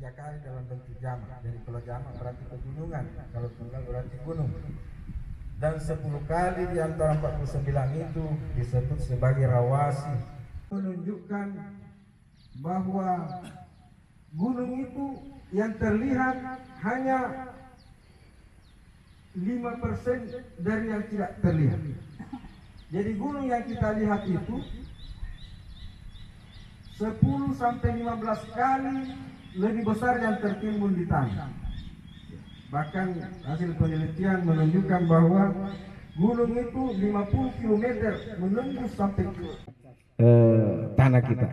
3 kali dalam bentuk jamak. Jadi kalau jamak berarti pegunungan, kalau tunggal berarti gunung. Dan 10 kali di antara 49 itu disebut sebagai rawasi, menunjukkan bahwa gunung itu yang terlihat hanya 5% dari yang tidak terlihat. Jadi gunung yang kita lihat itu 10 sampai 15 kali lebih besar yang tertimbun di tanah. Bahkan hasil penelitian menunjukkan bahwa gunung itu 50 km menembus sampai ke tanah kita.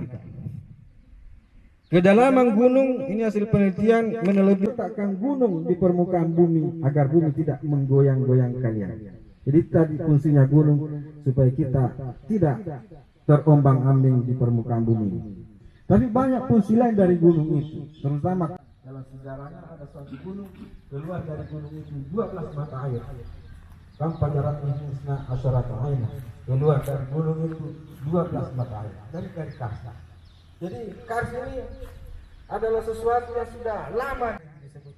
Kedalaman gunung ini hasil penelitian meletakkan gunung di permukaan bumi agar bumi tidak menggoyang-goyang kalian. Jadi tadi fungsinya gunung supaya kita tidak terombang-ambing di permukaan bumi. Tapi banyak fungsi lain dari gunung itu, terutama dalam sejarahnya ada suatu gunung keluar dari gunung itu 12 mata air. Kan pajaratnya musna asyarata aina, keluar dari gunung itu 12 mata air dari Kars. Jadi Kars ini adalah sesuatu yang sudah lama disebut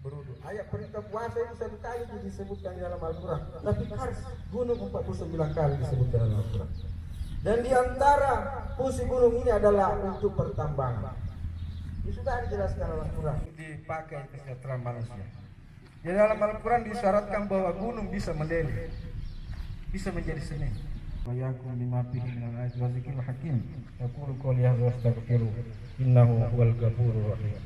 berudu. Ayat perintah puasa itu 1 kali disebutkan dalam Al-Quran, tapi Kars gunung 49 kali disebutkan dalam Al-Quran. Dan di antara fungsi gunung ini adalah untuk pertambangan. Ini sudah dijelaskan dalam Al-Quran, dipakai kesejahteraan manusia. Di dalam Al-Quran disyaratkan bahwa gunung bisa mendele, bisa menjadi seni. Wayakum lima fihi minal ayati wa zikril hakim. Yaqulu qouli hadza wastaghfiru innahu huwal ghafurur rahim.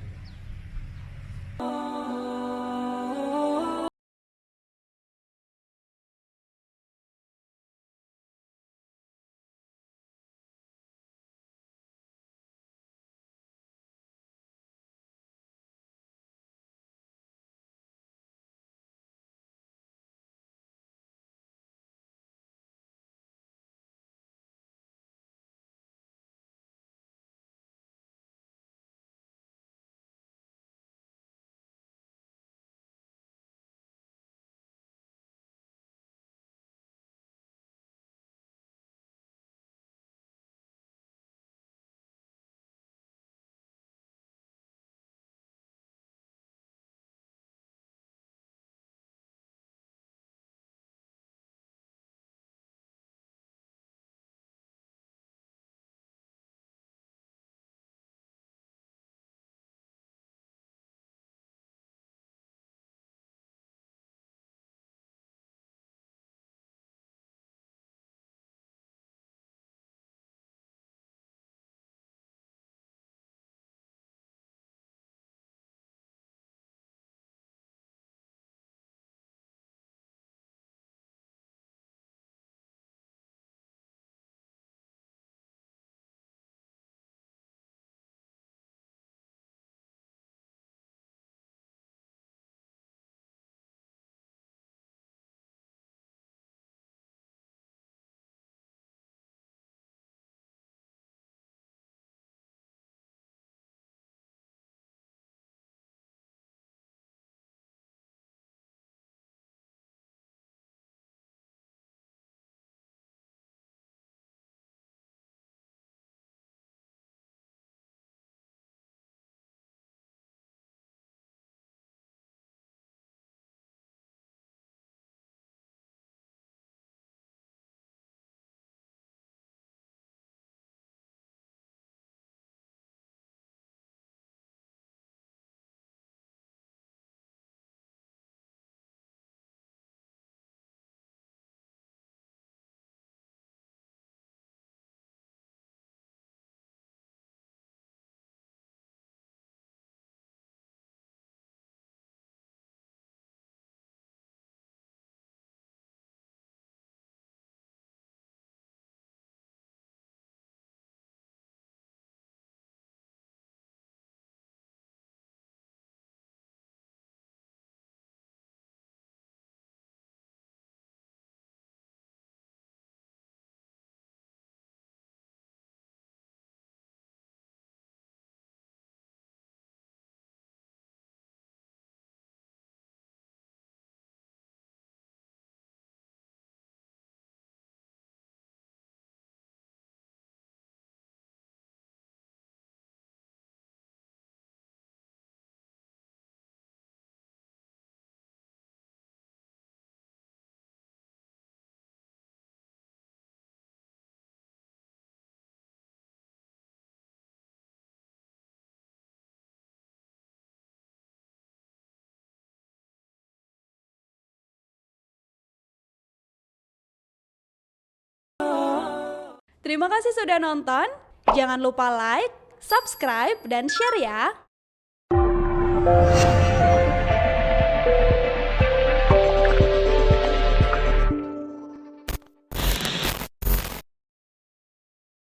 Terima kasih sudah nonton. Jangan lupa like, subscribe, dan share ya.